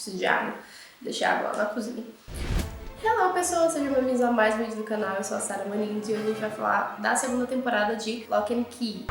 Preciso de água. Deixei a água lá na cozinha. Hello pessoas, sejam bem-vindos a mais um vídeo do canal. Eu sou a Sara Manins e hoje a gente vai falar da segunda temporada de Lock and Key.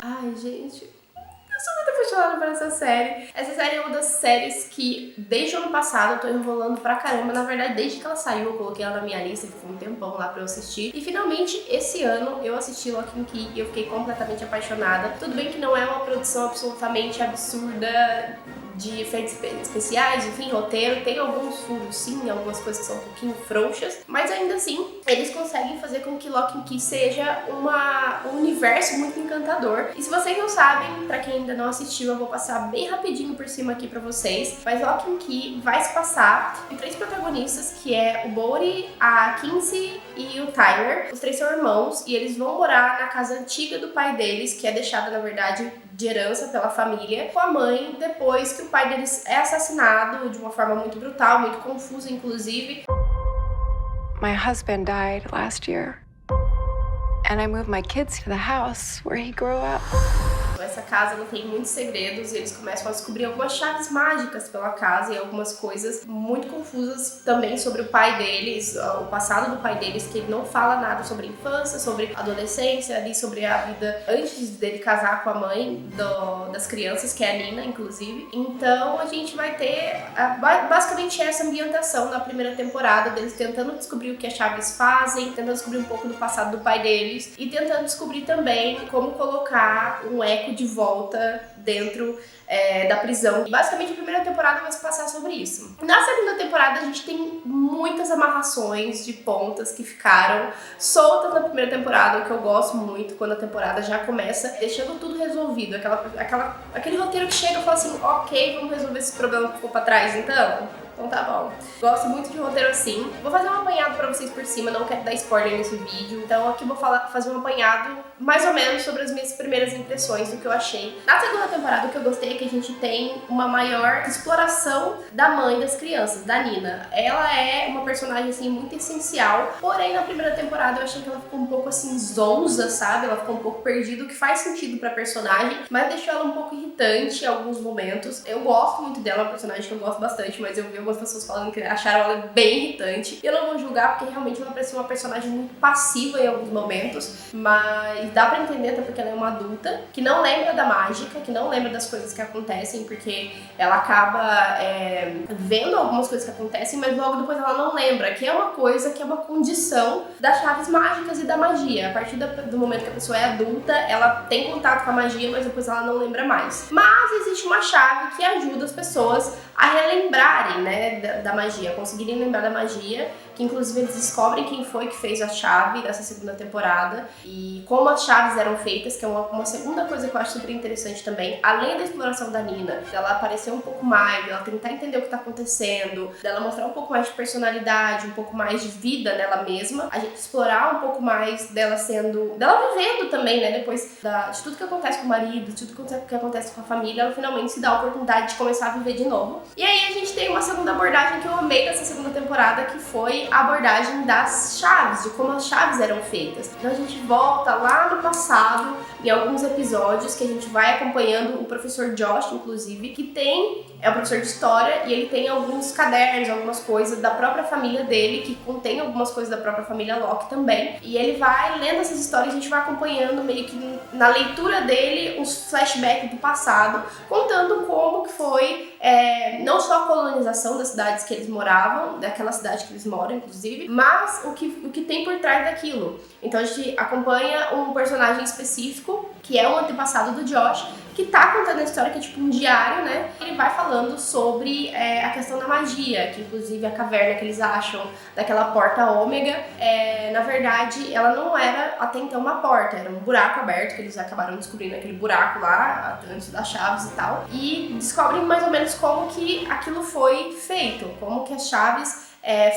Ai, gente, eu sou muito apaixonada por essa série. Essa série é uma das séries que, desde o ano passado, eu tô enrolando pra caramba. Na verdade, desde que ela saiu, eu coloquei ela na minha lista, que ficou um tempão lá pra eu assistir. E finalmente, esse ano, eu assisti Lock and Key e eu fiquei completamente apaixonada. Tudo bem que não é uma produção absolutamente absurda de efeitos especiais, enfim, roteiro, tem alguns furos sim, algumas coisas que são um pouquinho frouxas, mas ainda assim, eles conseguem fazer com que Lock and Key seja um universo muito encantador. E se vocês não sabem, pra quem ainda não assistiu, eu vou passar bem rapidinho por cima aqui pra vocês, mas Lock and Key vai se passar em três protagonistas, que é o Bodhi, a Kinsey e o Tyler. Os três são irmãos e eles vão morar na casa antiga do pai deles, que é deixada, na verdade, de herança pela família, com a mãe, depois que o pai deles é assassinado de uma forma muito brutal, muito confusa, inclusive. My husband died last year, and I moved my kids to the house where he grew up. Essa casa não tem muitos segredos e eles começam a descobrir algumas chaves mágicas pela casa e algumas coisas muito confusas também sobre o pai deles, o passado do pai deles, que ele não fala nada sobre a infância, sobre a adolescência, ali sobre a vida antes dele casar com a mãe das crianças, que é a Nina, inclusive. Então a gente vai ter basicamente essa ambientação na primeira temporada deles tentando descobrir o que as chaves fazem, tentando descobrir um pouco do passado do pai deles e tentando descobrir também como colocar um eco de volta dentro da prisão. Basicamente a primeira temporada vai se passar sobre isso. Na segunda temporada a gente tem muitas amarrações de pontas que ficaram soltas na primeira temporada, o que eu gosto muito quando a temporada já começa deixando tudo resolvido, aquele roteiro que chega e fala assim, ok, vamos resolver esse problema que ficou pra trás então tá bom. Gosto muito de roteiro assim. Vou fazer um apanhado pra vocês por cima, não quero dar spoiler nesse vídeo. Então aqui vou fazer um apanhado mais ou menos sobre as minhas primeiras impressões do que eu achei. Na segunda temporada o que eu gostei é que a gente tem uma maior exploração da mãe das crianças, da Nina. Ela é uma personagem assim muito essencial, porém na primeira temporada eu achei que ela ficou um pouco assim zonza, sabe? Ela ficou um pouco perdida, o que faz sentido pra personagem, mas deixou ela um pouco irritante em alguns momentos. Eu gosto muito dela, é uma personagem que eu gosto bastante, mas eu vi algumas pessoas falando que acharam ela bem irritante. Eu não vou julgar, porque realmente ela parece uma personagem muito passiva em alguns momentos, mas dá pra entender até porque ela é uma adulta, que não lembra da mágica, que não lembra das coisas que acontecem, porque ela acaba vendo algumas coisas que acontecem, mas logo depois ela não lembra, que é uma coisa, que é uma condição das chaves mágicas e da magia. A partir do momento que a pessoa é adulta, ela tem contato com a magia, mas depois ela não lembra mais. Mas existe uma chave que ajuda as pessoas a relembrarem, né, da magia, conseguirem lembrar da magia, que inclusive eles descobrem quem foi que fez a chave dessa segunda temporada e como as chaves eram feitas, que é uma segunda coisa que eu acho super interessante também, além da exploração da Nina, dela aparecer um pouco mais, dela tentar entender o que tá acontecendo, dela mostrar um pouco mais de personalidade, um pouco mais de vida nela mesma, a gente explorar um pouco mais dela vivendo também, né, depois de tudo que acontece com o marido, de tudo que acontece com a família, ela finalmente se dá a oportunidade de começar a viver de novo. E aí a gente tem uma segunda abordagem que eu amei dessa segunda temporada, que foi a abordagem das chaves, de como as chaves eram feitas. Então a gente volta lá no passado, em alguns episódios, que a gente vai acompanhando o professor Josh, inclusive, que é um professor de história e ele tem alguns cadernos, algumas coisas da própria família dele, que contém algumas coisas da própria família Locke também. E ele vai lendo essas histórias, a gente vai acompanhando meio que na leitura dele uns flashbacks do passado, contando como que foi não só a colonização das cidades que eles moravam, daquela cidade que eles moram, inclusive, mas o que tem por trás daquilo. Então a gente acompanha um personagem específico, que é o antepassado do Josh, que tá contando a história, que é tipo um diário, né? Ele vai falando sobre a questão da magia, que inclusive a caverna que eles acham daquela porta ômega, na verdade, ela não era até então uma porta, era um buraco aberto, que eles acabaram descobrindo aquele buraco lá, antes das chaves e tal, e descobrem mais ou menos como que aquilo foi feito, como que as chaves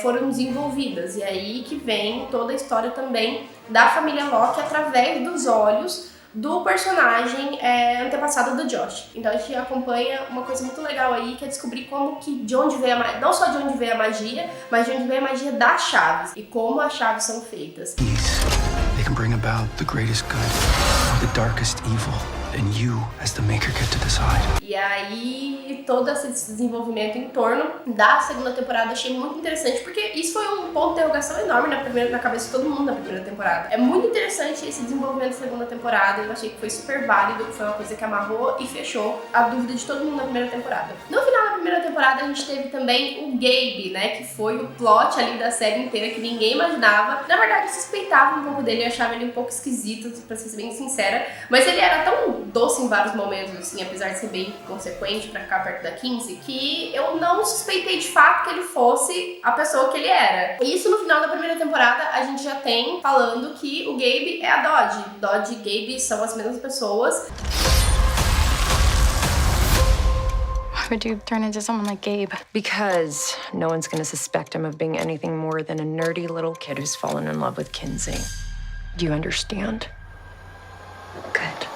foram desenvolvidas. E aí que vem toda a história também da família Locke através dos olhos do personagem antepassado do Josh. Então a gente acompanha uma coisa muito legal aí, que é descobrir como que, de onde veio não só de onde veio a magia, mas de onde veio a magia das chaves e como as chaves são feitas. They can bring about the greatest good or the darkest evil, and you, as the maker, get to decide. E aí, todo esse desenvolvimento em torno da segunda temporada eu achei muito interessante, porque isso foi um ponto de interrogação enorme na cabeça de todo mundo na primeira temporada. É muito interessante esse desenvolvimento da segunda temporada, eu achei que foi super válido, que foi uma coisa que amarrou e fechou a dúvida de todo mundo na primeira temporada. No final da primeira temporada, a gente teve também o Gabe, né, que foi o plot ali da série inteira que ninguém imaginava. Na verdade, eu suspeitava um pouco dele, eu achava ele um pouco esquisito, pra ser bem sincera, mas ele era tão doce em vários momentos, assim, apesar de ser bem consequente pra ficar perto da Kinsey, que eu não suspeitei de fato que ele fosse a pessoa que ele era. E isso no final da primeira temporada a gente já tem falando que o Gabe é a Dodge. Dodge e Gabe são as mesmas pessoas. Why would you turn into someone like Gabe? Because no one's gonna suspect him of being anything more than a nerdy little kid who's fallen in love with Kinsey. Do you understand? Good.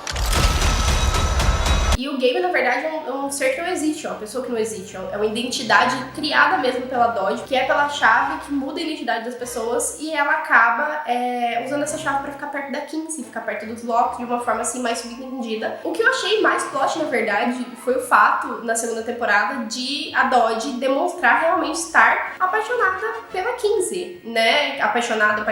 E o Gabe, na verdade, é um ser que não existe, é uma pessoa que não existe. É uma identidade criada mesmo pela Dodge, que é pela chave que muda a identidade das pessoas, e ela acaba usando essa chave pra ficar perto da Kinsey, ficar perto dos Locke de uma forma assim mais subentendida. O que eu achei mais plot, na verdade, foi o fato, na segunda temporada, de a Dodge demonstrar realmente estar apaixonada pela Kinsey, né? Apaixonada,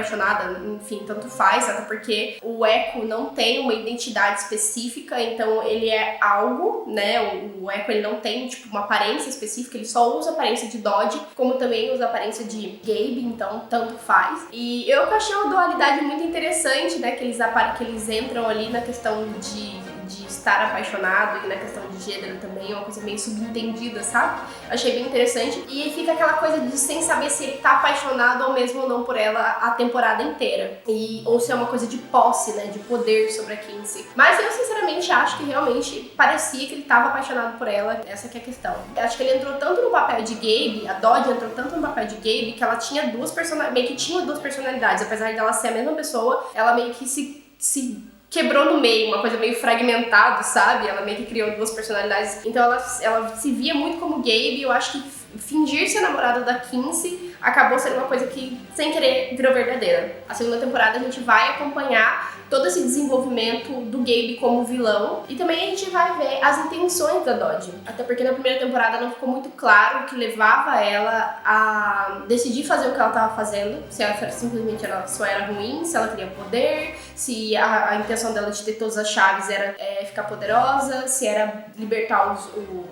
enfim, tanto faz, até porque o Echo não tem uma identidade específica, então ele é algo, né? O Echo, ele não tem, tipo, uma aparência específica, ele só usa a aparência de Dodge, como também usa a aparência de Gabe, então tanto faz. E eu achei uma dualidade muito interessante, né? Que eles entram ali na questão de estar apaixonado e na questão de gênero também, é uma coisa meio subentendida, sabe? Achei bem interessante. E fica aquela coisa de sem saber se ele tá apaixonado ou mesmo ou não por ela a temporada inteira. Ou se é uma coisa de posse, né? De poder sobre a Kinsey. Mas eu sinceramente acho que realmente parecia que ele tava apaixonado por ela. Essa que é a questão. Eu acho que ele entrou tanto no papel de Gabe, a Dodge entrou tanto no papel de Gabe, que ela tinha meio que tinha duas personalidades. Apesar de ela ser a mesma pessoa, ela meio que se quebrou no meio, uma coisa meio fragmentada, sabe? Ela meio que criou duas personalidades. Então ela se via muito como Gabe, e eu acho que fingir ser namorada da Kinsey acabou sendo uma coisa que, sem querer, virou verdadeira. A segunda temporada a gente vai acompanhar todo esse desenvolvimento do Gabe como vilão, e também a gente vai ver as intenções da Dodge. Até porque na primeira temporada não ficou muito claro o que levava ela a decidir fazer o que ela estava fazendo, se ela simplesmente só era ruim, se ela queria poder, se a intenção dela de ter todas as chaves era ficar poderosa, se era libertar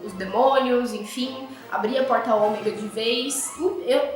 os demônios, enfim, abrir a porta ômega de vez.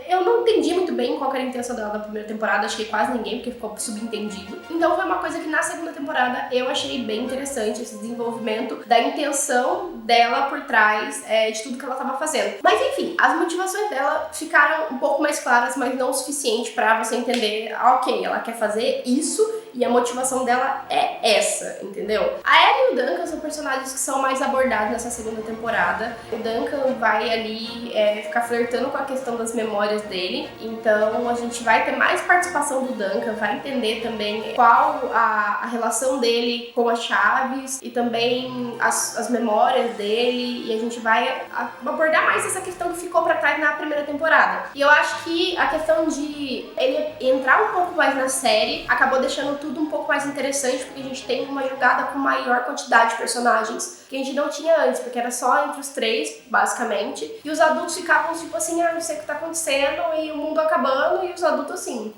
Eu não entendi muito bem qual era a intenção dela na primeira temporada, acho que quase ninguém, porque ficou subentendido. Então foi uma coisa que na segunda temporada eu achei bem interessante, esse desenvolvimento da intenção dela por trás de tudo que ela estava fazendo. Mas enfim, as motivações dela ficaram um pouco mais claras, mas não o suficiente pra você entender, ok, ela quer fazer isso e a motivação dela é essa, entendeu? A Ellie e o Duncan são personagens que são mais abordados nessa segunda temporada. O Duncan vai ali ficar flertando com a questão das memórias dele, então a gente vai ter mais participação do Duncan, vai entender também qual a relação dele com as chaves e também as memórias dele, e a gente vai abordar mais essa questão que ficou pra trás na primeira temporada. E eu acho que a questão de ele entrar um pouco mais na série acabou deixando tudo um pouco mais interessante, porque a gente tem uma jogada com maior quantidade de personagens que a gente não tinha antes, porque era só entre os três, basicamente, e os adultos ficavam tipo assim, não sei o que tá acontecendo, e o mundo acabando, e os adultos assim.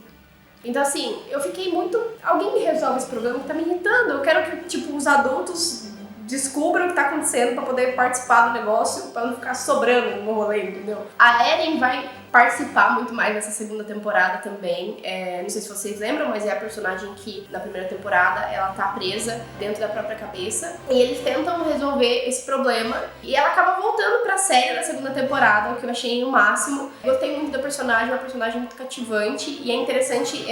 Então assim, eu fiquei muito... Alguém me resolve esse problema que tá me irritando, eu quero que, tipo, os adultos descubram o que tá acontecendo pra poder participar do negócio, pra não ficar sobrando no rolê, entendeu? A Eren vai participar muito mais nessa segunda temporada também. Não sei se vocês lembram, mas é a personagem que na primeira temporada ela tá presa dentro da própria cabeça, e eles tentam resolver esse problema, e ela acaba voltando pra série na segunda temporada, o que eu achei o máximo. Eu gostei muito da personagem, uma personagem muito cativante, e é interessante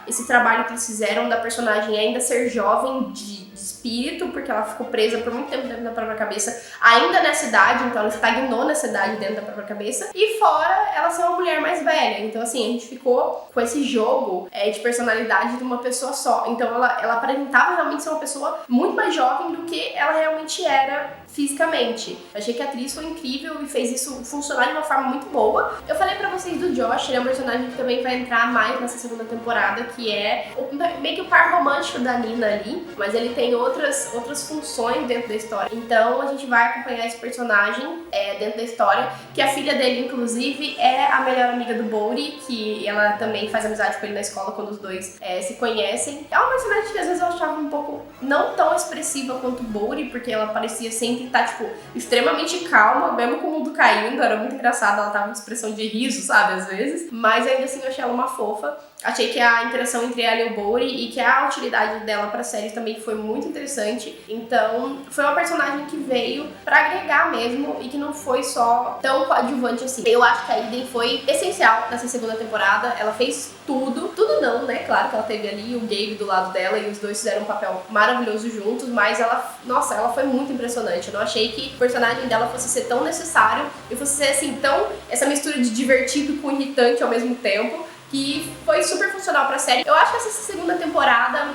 esse trabalho que eles fizeram da personagem ainda ser jovem, de espírito, porque ela ficou presa por muito tempo dentro da própria cabeça, ainda nessa idade, então ela estagnou nessa idade dentro da própria cabeça, e fora ela ser uma mulher mais velha. Então assim, a gente ficou com esse jogo de personalidade de uma pessoa só. Então ela aparentava realmente ser uma pessoa muito mais jovem do que ela realmente era fisicamente. Eu achei que a atriz foi incrível e fez isso funcionar de uma forma muito boa. Eu falei pra vocês do Josh, ele é um personagem que também vai entrar mais nessa segunda temporada, que é meio que o par romântico da Nina ali, mas ele tem outras funções dentro da história. Então a gente vai acompanhar esse personagem dentro da história, que a filha dele, inclusive, é a melhor amiga do Bodhi, que ela também faz amizade com ele na escola quando os dois se conhecem. É uma personagem que às vezes eu achava um pouco não tão expressiva quanto o Bodhi, porque ela parecia sempre estar, tipo, extremamente calma, mesmo com o mundo caindo. Era muito engraçado, ela tava com expressão de riso, sabe, às vezes. Mas ainda assim eu achei ela uma fofa. Achei que a interação entre ela e o Bodhi e que a utilidade dela pra série também foi muito interessante. Então, foi uma personagem que veio pra agregar mesmo e que não foi só tão coadjuvante assim. Eu acho que a Eden foi essencial nessa segunda temporada. Ela fez tudo não, né? Claro que ela teve ali o Gabe do lado dela e os dois fizeram um papel maravilhoso juntos, mas ela foi muito impressionante. Eu não achei que o personagem dela fosse ser tão necessário e fosse ser assim, tão essa mistura de divertido com irritante ao mesmo tempo, que foi super funcional pra série. Eu acho que essa segunda temporada,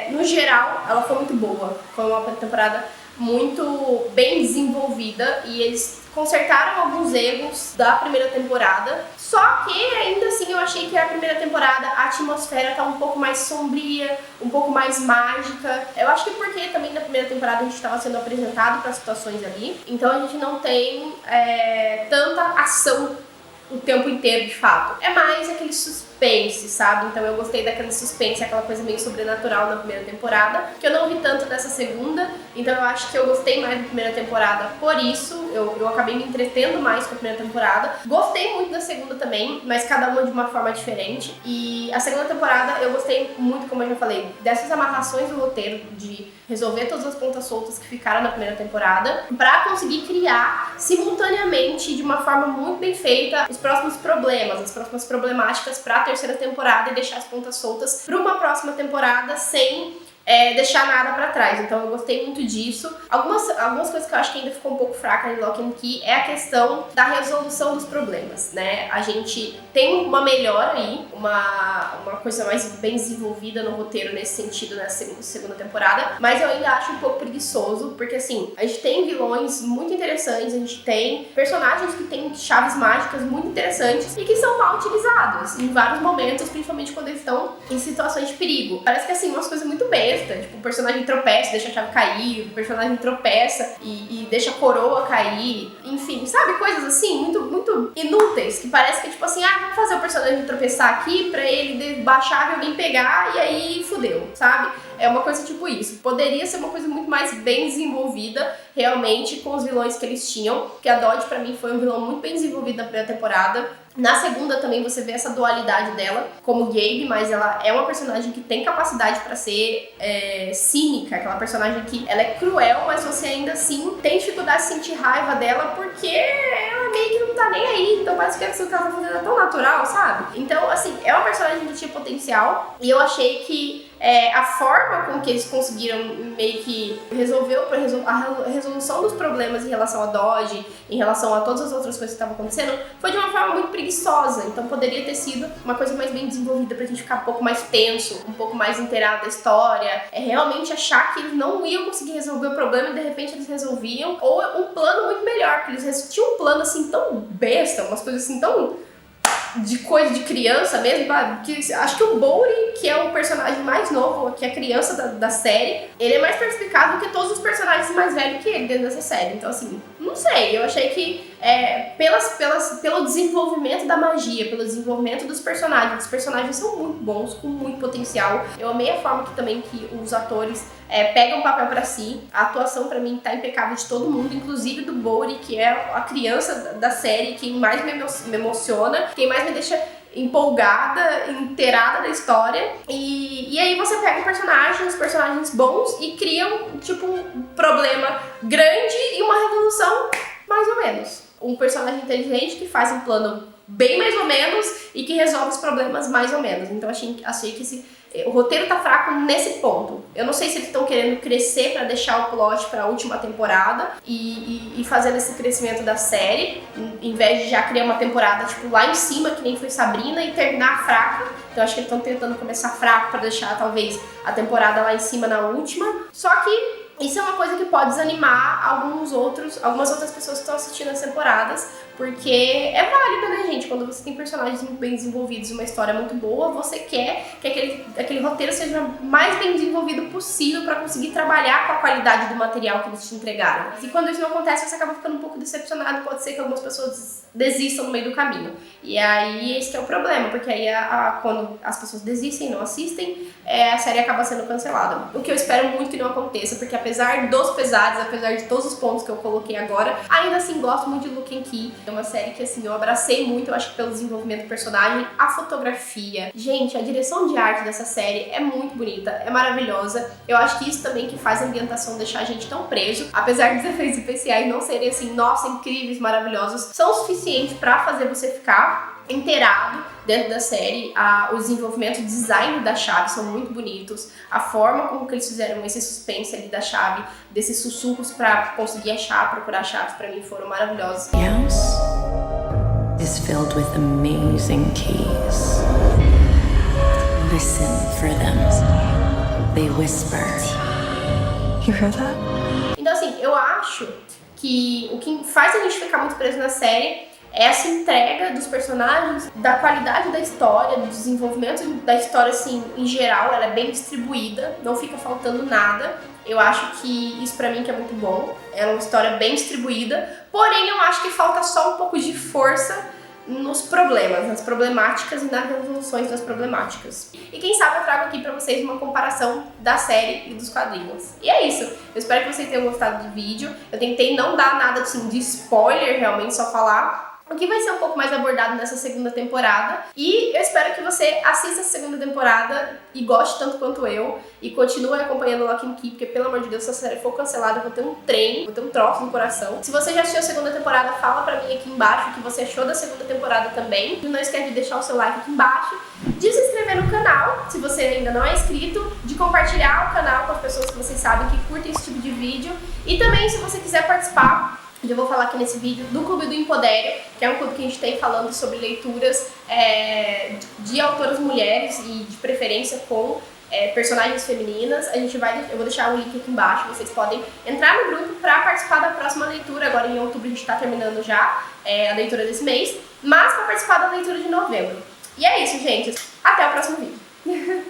no geral, ela foi muito boa. Foi uma temporada muito bem desenvolvida e eles consertaram alguns erros da primeira temporada. Só que, ainda assim, eu achei que a primeira temporada, a atmosfera tá um pouco mais sombria, um pouco mais mágica. Eu acho que porque também na primeira temporada a gente estava sendo apresentado para situações ali. Então a gente não tem tanta ação o tempo inteiro, de fato. É mais aquele suspense, sabe? Então eu gostei daquele suspense, aquela coisa meio sobrenatural na primeira temporada, que eu não vi tanto nessa segunda. Então eu acho que eu gostei mais da primeira temporada por isso. Eu acabei me entretendo mais com a primeira temporada. Gostei muito da segunda também, mas cada uma de uma forma diferente. E a segunda temporada eu gostei muito, como eu já falei, dessas amarrações do roteiro, de resolver todas as pontas soltas que ficaram na primeira temporada, pra conseguir criar simultaneamente, de uma forma muito bem feita, os próximos problemas, as próximas problemáticas pra terceira temporada e deixar as pontas soltas pra uma próxima temporada sem deixar nada pra trás. Então eu gostei muito disso. Algumas coisas que eu acho que ainda ficou um pouco fraca em Lock and Key é a questão da resolução dos problemas, né? A gente tem uma melhora aí, uma coisa mais bem desenvolvida no roteiro nesse sentido nessa segunda temporada, mas eu ainda acho um pouco preguiçoso, porque assim, a gente tem vilões muito interessantes, a gente tem personagens que têm chaves mágicas muito interessantes e que são mal utilizados em vários momentos, principalmente quando eles estão em situações de perigo. Parece que assim, umas coisas muito bestas. Tipo, o personagem tropeça, deixa a chave cair, o personagem tropeça e deixa a coroa cair, enfim, sabe? Coisas assim, muito, muito inúteis, que parece que tipo assim, vamos fazer o personagem tropeçar aqui pra ele baixar e alguém pegar e aí fudeu, sabe? É uma coisa tipo isso. Poderia ser uma coisa muito mais bem desenvolvida, realmente, com os vilões que eles tinham, porque a Dodge, pra mim, foi um vilão muito bem desenvolvido na primeira temporada. Na segunda também você vê essa dualidade dela como Gabe, mas ela é uma personagem que tem capacidade pra ser cínica, aquela personagem que ela é cruel, mas você ainda assim tem dificuldade de sentir raiva dela porque ela meio que não tá nem aí, então parece que aquilo que ela tá fazendo é tão natural, sabe? Então, assim, é uma personagem que tinha potencial e eu achei que a forma com que eles conseguiram meio que resolver a resolução dos problemas em relação a Dodge, em relação a todas as outras coisas que estavam acontecendo, foi de uma forma muito preguiçosa. Então poderia ter sido uma coisa mais bem desenvolvida pra gente ficar um pouco mais tenso, um pouco mais inteirado da história, realmente achar que eles não iam conseguir resolver o problema e de repente eles resolviam, ou um plano muito melhor, porque eles tinham um plano assim tão besta, umas coisas assim tão de coisa de criança mesmo, que acho que o Bodhi, que é o personagem mais novo, que é a criança da série, ele é mais perspicaz do que todos os personagens mais velhos que ele dentro dessa série. Então assim, não sei, eu achei que pelo desenvolvimento da magia, pelo desenvolvimento dos personagens, os personagens são muito bons, com muito potencial. Eu amei a forma que os atores pegam o papel pra si. A atuação pra mim tá impecável de todo mundo, inclusive do Bodhi, que é a criança da série, quem mais me emociona, quem mais me deixa empolgada, inteirada da história. E aí você pega os personagens bons e criam tipo um problema grande e uma resolução mais ou menos. Um personagem inteligente que faz um plano bem mais ou menos e que resolve os problemas mais ou menos. Então achei que O roteiro tá fraco nesse ponto. Eu não sei se eles estão querendo crescer pra deixar o plot pra última temporada e fazendo esse crescimento da série, em vez de já criar uma temporada tipo lá em cima, que nem foi Sabrina, e terminar fraca. Então acho que eles estão tentando começar fraco pra deixar talvez a temporada lá em cima na última. Só que isso é uma coisa que pode desanimar algumas outras pessoas que estão assistindo as temporadas, porque é válido, né, gente? Quando você tem personagens muito bem desenvolvidos e uma história muito boa, você quer que aquele roteiro seja mais bem desenvolvido possível para conseguir trabalhar com a qualidade do material que eles te entregaram. E quando isso não acontece, você acaba ficando um pouco decepcionado, pode ser que algumas pessoas desistam no meio do caminho. E aí, esse que é o problema, porque aí quando as pessoas desistem e não assistem, a série acaba sendo cancelada. O que eu espero muito que não aconteça, porque apesar dos pesares, apesar de todos os pontos que eu coloquei agora, ainda assim gosto muito de Lock and Key. É uma série que assim, eu abracei muito, eu acho que pelo desenvolvimento do personagem, a fotografia. Gente, a direção de arte dessa série é muito bonita, é maravilhosa. Eu acho que isso também que faz a ambientação deixar a gente tão preso, apesar dos efeitos especiais não serem assim, nossa, incríveis, maravilhosos, são suficientes pra fazer você ficar inteirado dentro da série. O desenvolvimento, o design da chave são muito bonitos, a forma como que eles fizeram esse suspense ali da chave, desses sussurros pra conseguir achar, procurar chaves, pra mim foram maravilhosos. The house is filled with amazing keys. Listen for them. They whisper. You hear that? Então assim, eu acho que o que faz a gente ficar muito preso na série é essa entrega dos personagens, da qualidade da história, do desenvolvimento da história, assim, em geral, ela é bem distribuída, não fica faltando nada. Eu acho que isso pra mim que é muito bom, é uma história bem distribuída, porém eu acho que falta só um pouco de força nos problemas, nas problemáticas e nas resoluções das problemáticas. E quem sabe eu trago aqui pra vocês uma comparação da série e dos quadrinhos. E é isso. Eu espero que vocês tenham gostado do vídeo. Eu tentei não dar nada assim, de spoiler, realmente, só falar o que vai ser um pouco mais abordado nessa segunda temporada. E eu espero que você assista a segunda temporada e goste tanto quanto eu. E continue acompanhando Lock and Key, porque pelo amor de Deus, se a série for cancelada, eu vou ter um trem, vou ter um troço no coração. Se você já assistiu a segunda temporada, fala pra mim aqui embaixo o que você achou da segunda temporada também. E não esquece de deixar o seu like aqui embaixo, de se inscrever no canal, se você ainda não é inscrito, de compartilhar o canal com as pessoas que vocês sabem que curtem esse tipo de vídeo. E também, se você quiser participar, eu vou falar aqui nesse vídeo do Clube do Empodério, que é um clube que a gente tem falando sobre leituras de autoras mulheres e de preferência com personagens femininas. Eu vou deixar o link aqui embaixo, vocês podem entrar no grupo para participar da próxima leitura. Agora em outubro a gente está terminando já a leitura desse mês, mas para participar da leitura de novembro. E é isso, gente. Até o próximo vídeo.